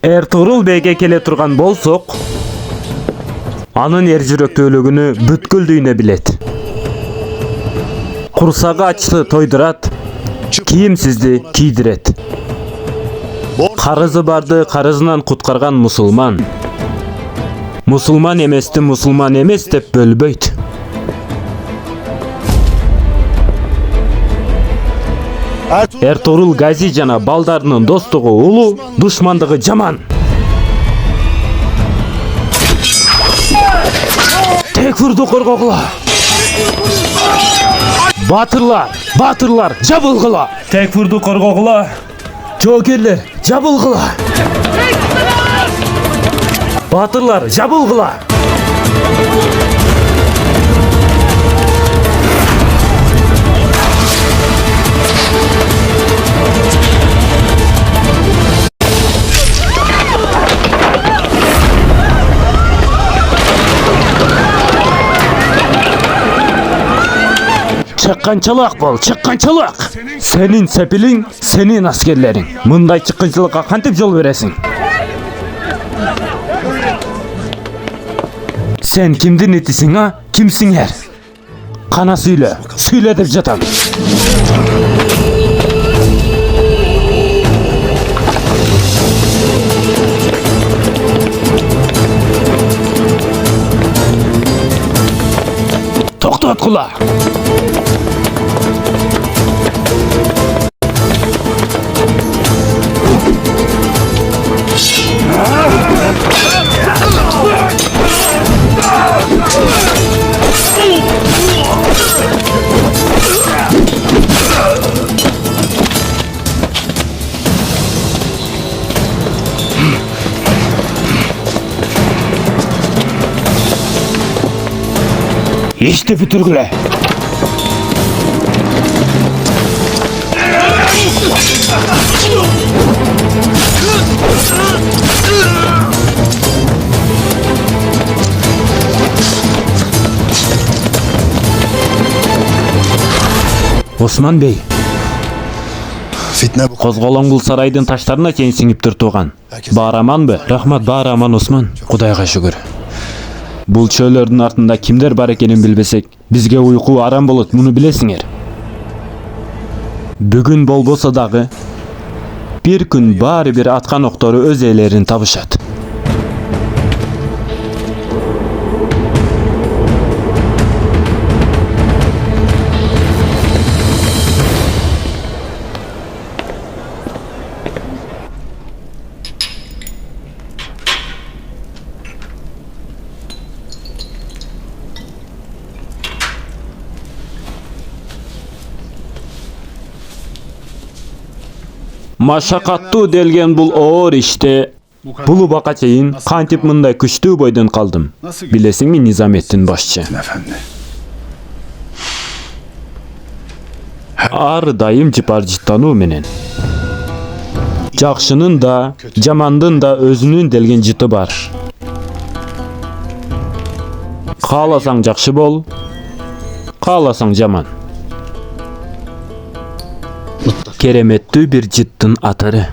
Эртурул бейге келе турган болсок, анын эр жүрөктүүлүгүнү бүткүл дүйнө билет. Курсагы ачты тойдурат, кийимсизди кийдирет. Карызы барды карызынан куткарган мусулман. Мусулман эмес деп бөлбөйт. Эртурул Гази жана балдарынын достугу улуу, душмандыгы жаман. Текфурду коргогула. Батырлар, жабылгыла. Текфурду коргогула. Жоокерлер, жабылгыла. Батырлар, жабылгыла. Чыкканчылык бол, чыкканчылык. Сенин сепилиң, сенин аскерлериң. Мындай чыкканчылыкка кантип жол бересиң? Сен кимдин итисиң, а? Кимсиңер? Кана сүйлө деп жатам. Токтоткула. İşte bütürgüle. Osman Bey. Fitne bu. Козголоңгул сарайдын таштарына чейин сиңип турган. Баары аманбы? Рахмат, баары аман Осман. Кудайга шүгүр. Бул чөөлөрдүн артында кимдер бар экенин билбесек, бизге уйку арам болот, муну билесиңер. Бүгүн болбосо дагы бир күн баары бир аткан октору өз ээлерин табышат. Машакаттуу делген бул оор иште бул убакка чейин кантип мындай күчтүү бойдон калдым. Билесиңби, Низаметдин башчы? Efendi. Ар дайым жыпар-жыттануу менен. Жакшынын да, жамандын да өзүнүн делген жыты бар. Кааласаң жакшы бол, кааласаң жаман. Кереметтүү бир жыттын атары.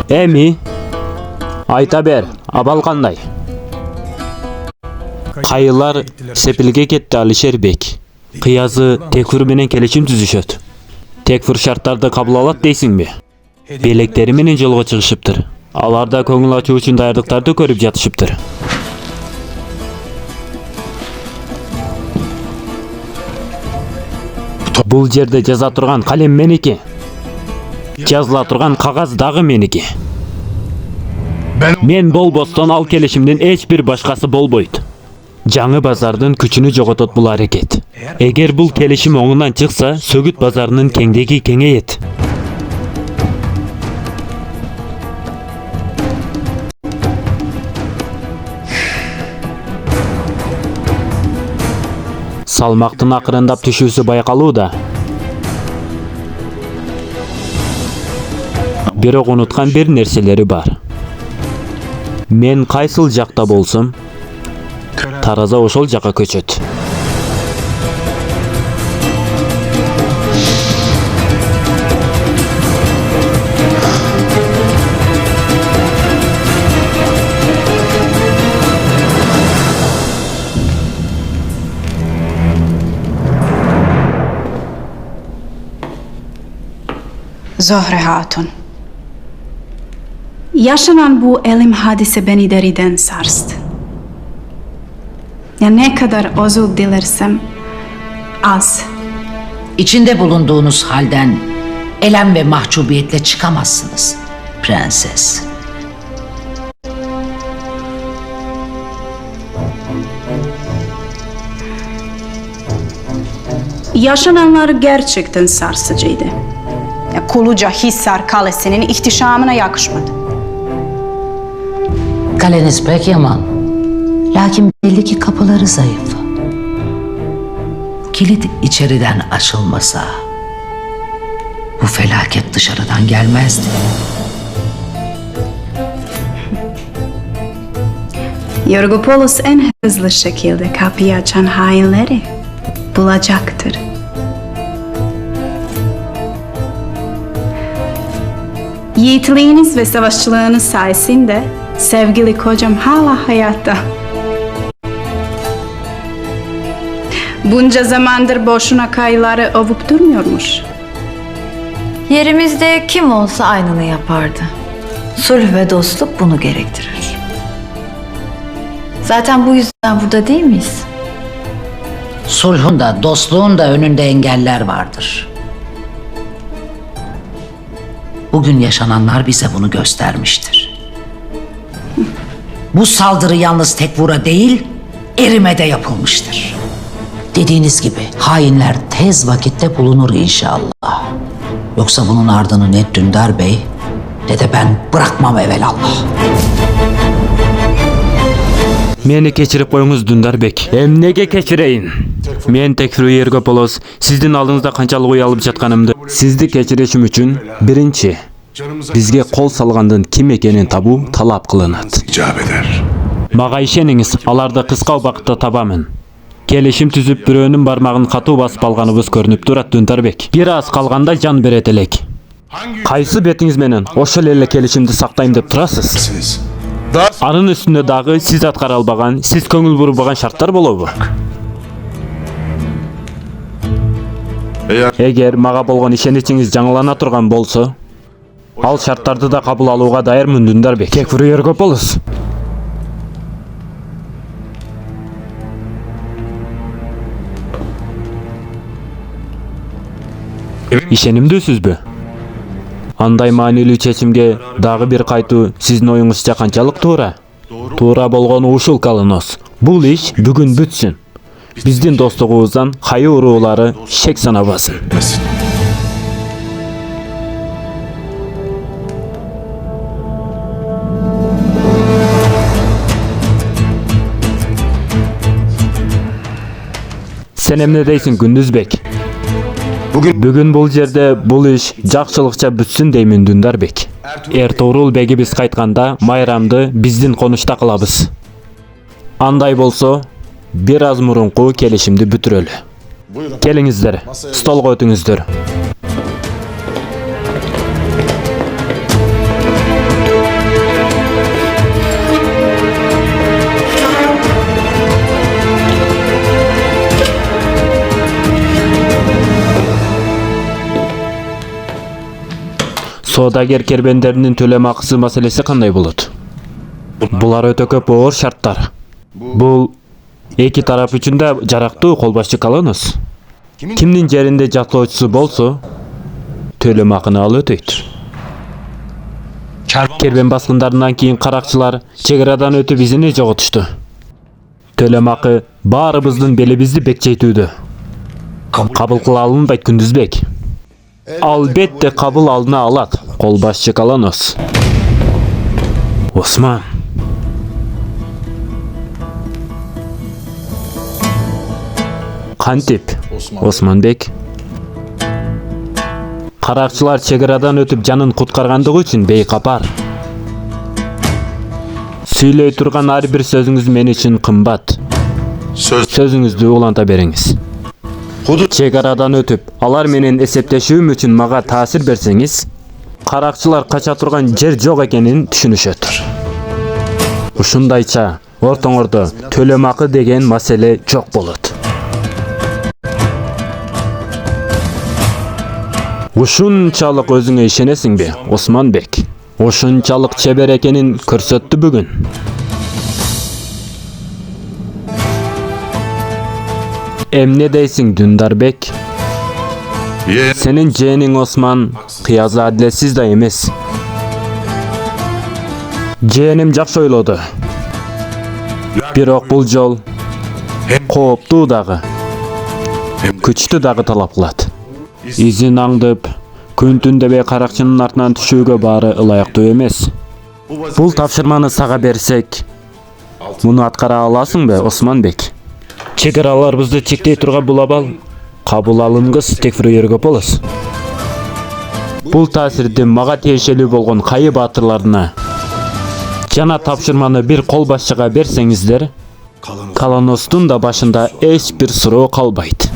Эми, айта бер, абал кандай? Кайылар Сепилге кетти Алишер бек. Кыязы Текфур менен келишим түзүшөт. Текфур шарттарды кабыл алат дейсиңби? Белектери менен жолго чыгышыптыр. Алар да көңүл ачуу үчүн даярдыктарды көрүп жатышыптыр. Бул жерде жаза турган калем меники. Жазыла турган кагаз дагы меники. Мен болбостон ал келишимдин эч бир башкасы болбойт. Жаңы базардын күчүнү жоготот бул аракет. Эгер бул келишим оңунан чыкса, Сөгүт базарынын кеңдиги кеңейет. Салмактын акырындап түшүүсү байкалууда. Бирок унуткан бир нерселери бар. Мен кайсыл жакта болсом, Тараза ошол жака көчөт. Zohre Hatun. Yaşanan bu elim hadise beni deriden sarstı. Ya ne kadar özür dilersem az. İçinde bulunduğunuz halden elem ve mahcubiyetle çıkamazsınız prenses. Yaşananlar gerçekten sarsıcıydı. Ya Kuluca Hissar Kalesi'nin ihtişamına yakışmadı. Kaleniz pek yaman. Lakin belli ki kapıları zayıf. Kilit içeriden açılmasa bu felaket dışarıdan gelmezdi. Yorgopoulos en hızlı şekilde kapıyı açan hainleri bulacaktır. Yiğitliğiniz ve savaşçılığınız sayesinde sevgili kocam hala hayatta. Bunca zamandır boşuna kayıları övüp durmuyormuş. Yerimizde kim olsa aynını yapardı. Sulh ve dostluk bunu gerektirir. Zaten bu yüzden burada değil miyiz? Sulhun da dostluğun da önünde engeller vardır. Bugün yaşananlar bize bunu göstermiştir. Bu saldırı yalnız Tekfur'a değil, Erim'e de yapılmıştır. Dediğiniz gibi hainler tez vakitte bulunur inşallah. Yoksa bunun ardını ne Dündar Bey ne de ben bırakmam evelallah. Meni keçirip koyuңуз Dündarbek. Emnege keçireyin. Men Tekfur Yorgopoulos sizdin алдыңызда канчалык ой алып жатканымды сизди кечиришим үчүн биринчи бизге кол салгандын ким экенин табуу талап кылынат. icap eder. Мага ишениңиз, аларды кыска убакытта табамын. Келишим түзүп бирөөнүн бармагын катуу басып алганыбыз көрүнүп турат Dündarbek. Бир аз калганда жан берет элек. Кайсы бетиңиз менен ошол эле келишимди сактайм деп турасыз? Siz Анын үстүнө дагы сиз аткара албаган, сиз көңүл бурбаган шарттар болобу? eğer Эгер мага болгон ишеничиңиз жаңылана турган болсо, ал шарттарды да кабыл алууга даярмын Dündarbek. Tekfur Yorgopoulos. Ишенимдүүсүзбү? Андай маанилүү чечимге дагы бир кайтуу сиздин оюңузча канчалык туура? Туура болгону ушул Калынос. Бул иш бүгүн бүтсүн. Биздин достугубуздан кайы уруулары шек санабасын. etmesin. Sen emne deysin Gündüzbek? Бүгүн бул жерде бул иш жакшылыкча бүтсүн деймин Dündarbek. Эртугрул бегибиз кайтканда майрамды биздин конушта кылабыз. Андай болсо, бир аз мурунку келишимди бүтүрөлү. Келиңиздер, столго өтүңүздөр. Соодагер кербендеринин төлөм акысы маселеси кандай болот? Булар өтө көп оор шарттар. Бул эки тарап үчүн да жарактуу колбашчы Калынос. Кимдин жеринде жактоочусу болсо, төлөм акыны ал өтөйт. Кербен баскындарынан кийин каракчылар чек арадан өтүп изини жоготушту. Төлөм акы баарыбыздын белибизди бекчейтүүдө. Кабыл кыла алынбайт Күндүзбек. Албетте кабыл алына алат колбашчы Калынос. Осман. Кантип, Османбек. Каракчылар чек арадан өтүп жанын куткаргандыгы үчүн бейкапар. Сүйлөй турган ар бир сөзүңүз мен үчүн кымбат. Sözüңüzdü ulanta beriңiz. Hudut Çegaradan ötüp alar menen esepleşүүm üчүн maga taasir berseňiz, karakçılar kaça turgan jer jok ekenini düşünüşöt. Ушундайча ортоңордо төлөмакы деген маселе жок болот. Ушунчалык өзүңө ишенесиңби, Османбек? Ушунчалык чебер экенин көрсөттү бүгүн. Эмне дейсиң, Дүндарбек? ye Senin jeğenin Osman kıyazı adaletsiz de emez. Jeğenim jakşı oylodu. Birok bul jol kooптуу дагы, күчтүү дагы талап кылат. Изин аңдып, күн түн дебей каракчынын артынан түшүүгө баары ылайыктуу эмес. Бул тапшырманы сага берсек, муну аткара аласыңбы, Османбек? Чегараларыбызды чектей турган бул абал кабыл алынгыс, Текфир Йөргөполос. Бул таасирди мага тиешелүү болгон кайы баатырларына жана тапшырманы бир кол башчыга берсеңиздер, Каланостун да башында эч бир суроо калбайт.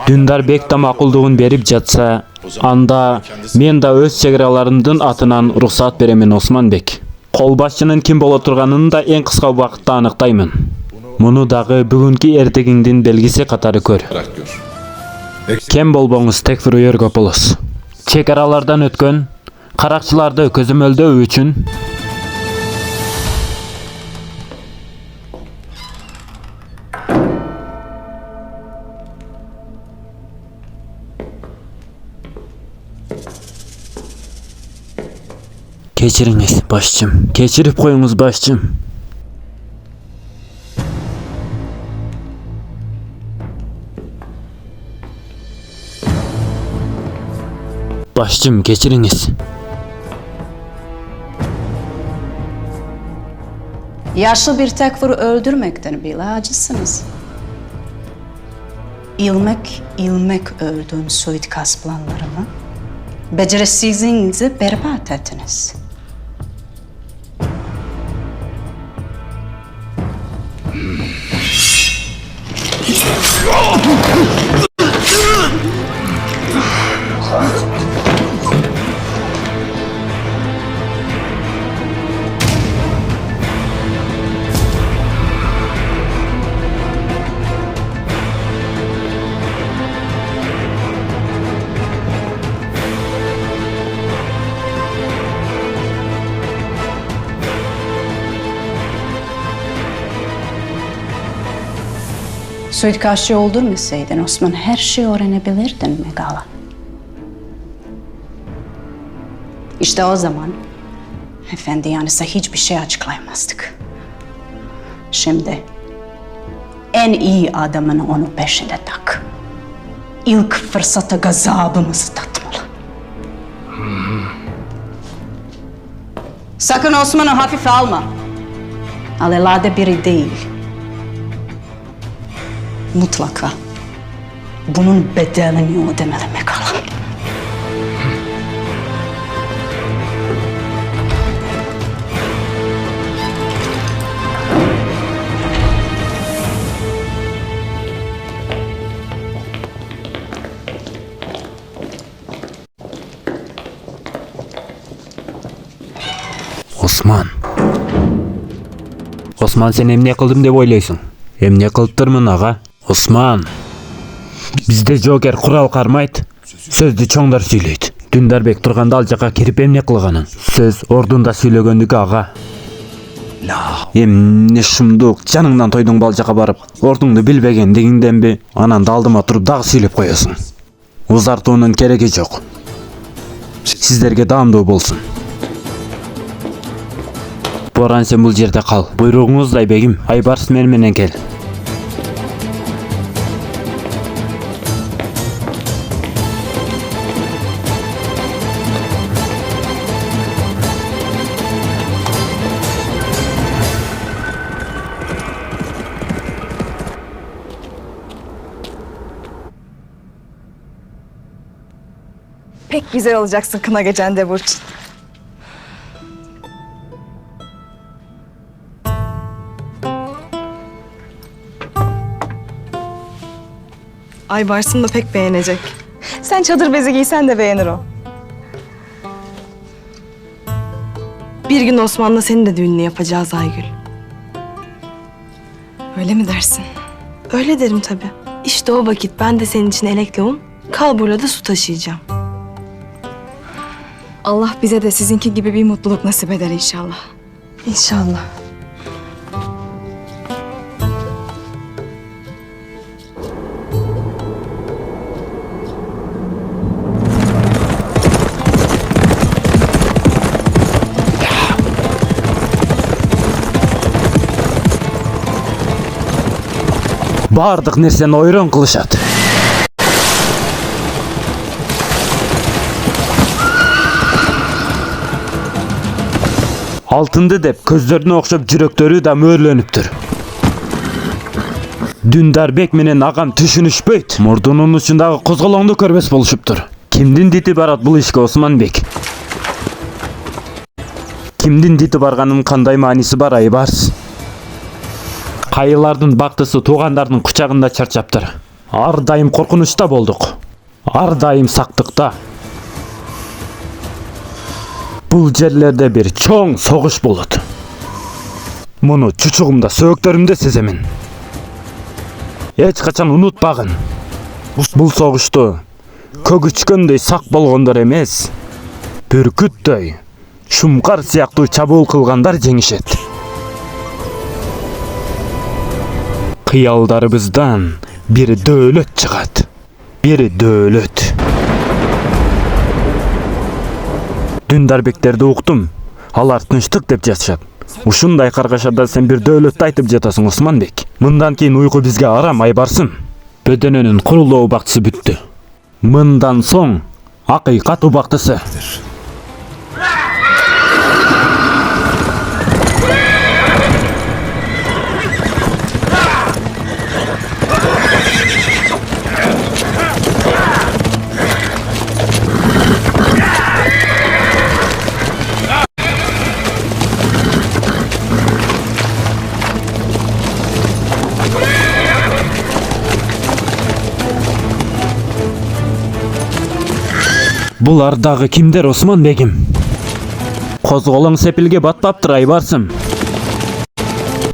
Дүндарбек да макулдугун берип жатса, анда мен да өз чегараларымдын атынан уруксат беремин, Османбек. Кол башчынын ким боло турганын да эң кыска убакытта аныктаймын. Муну дагы бүгүнкү эртегиңдин белгиси катары көр. Кем болбоңуз, Текфир Йөргөполос. Чегаралардан өткөн каракчыларды көзөмөлдөө үчүн Keçiriңиz, башчым. Keçирип коюңуз, башчым. Başçım, geçiriniz. Yaşlı bir tekfuru öldürmekten bile acısınız. İlmek öldüğün suikast planlarımı, becerisizliğinizi berbat ettiniz. Suikastçı öldürmeseydin Osman her şeyi öğrenebilirdin Megala. İşte o zaman Efendi Yanis'e hiçbir şey açıklayamazdık. Şimdi en iyi adamını onun peşinde tak. İlk fırsatta gazabımızı tatmalı. Sakın Osman'ı hafife alma. Alelade biri değil. Mutlaka bunun bedelini ödemeli Megala. Osman sen emne kıldım dep oylayсың? Emne kılıptırmın ağa? Osman, bizde Joker kural karmayt, sözdü çoңдар süйлөйт. Дүндарбек турганда ал жака кирип эмне кылганын? Сөз ордунда сүйлөгөндүкү ага. Эмне шумдук, жаныңдан тойдуң бал жака барып, ордуңду билбегендигиңденби, анан да алдыма туруп дагы сүйлөп коесуң. Узартуунун кереги жок. Сиздерге даамдуу болсун. Боран сен бул жерде кал. Буйругуңуздай бегим, Айбарс менен кел. pek güzel olacaksın kına gecende Burç. Aybars'ın da pek beğenecek. Sen çadır bezi giysen de beğenir o. Bir gün Osman'la senin de düğününü yapacağız Aygül. Öyle mi dersin? Öyle derim tabii. İşte o vakit ben de senin için elekle un, kalburla da su taşıyacağım. Allah bize de sizinki gibi bir mutluluk nasip eder inşallah. İnşallah. Bardıq nersen oyran kılışat. Altındı dep közlerini okşap jürekleri de möörleniptir. Dündarbek menen agam түшүнүшпөйт. Мурдунун учундагы козголоңду көрбөс болушуптур. Кимдин дити барат бул ишке Османбек? Кимдин дити барганын кандай мааниси бар Айбарс? Кайылардын бактысы туугандардын кучагында чарчаптыр. Ар дайым коркунучта болдук. Ар дайым сактыкта. Бул жерлерде бир чоң согуш болот. Муну чучугумда, сөөктөрүмдө сеземин. Эч качан унутпагын. Бул согушту көгүчкөндөй сак болгондор эмес, бүркүттөй, шумкар сыяктуу чабуул кылгандар жеңишет. Кыялдарыбыздан бири дөөлөт чыгат, бири дөөлөт. Дүндарбектерди уктум. Алар тынчтык деп жашашат. Ушундай каргашада сен бир дөөлөттү айтып жатасың, Османбек. Мындан кийин уйку бизге арам, Айбарсым. Бөдөнөнүн курулуу убактысы бүттү. Мындан соң акыйкат убактысы. Булар дагы кимдер, Османбегим? Козголоң сепилге батпаптыр, Айбарсым.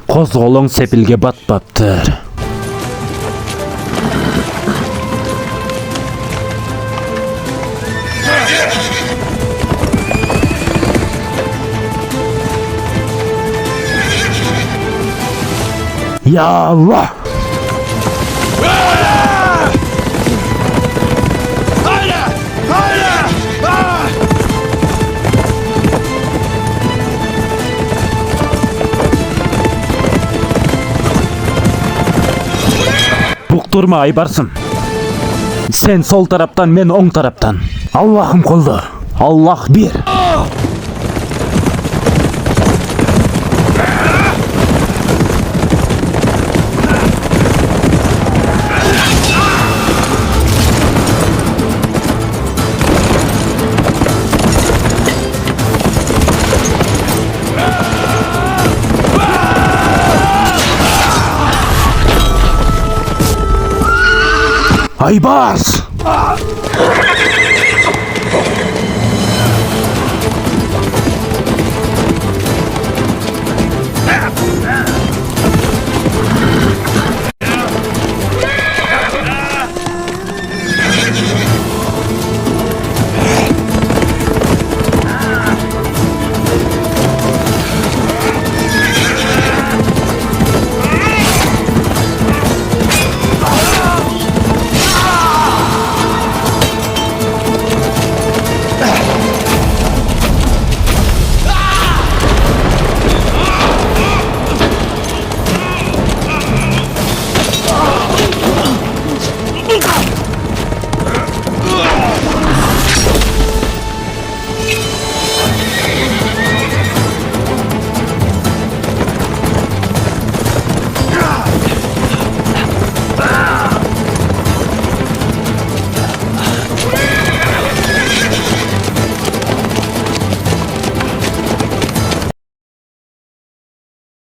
Козголоң сепилге батпаптыр. Ya Allah! Bukturma Aybarsım. Sen sol taraftan, men oң taraftan. Allah'ım koldu. Allah bir. Aybars!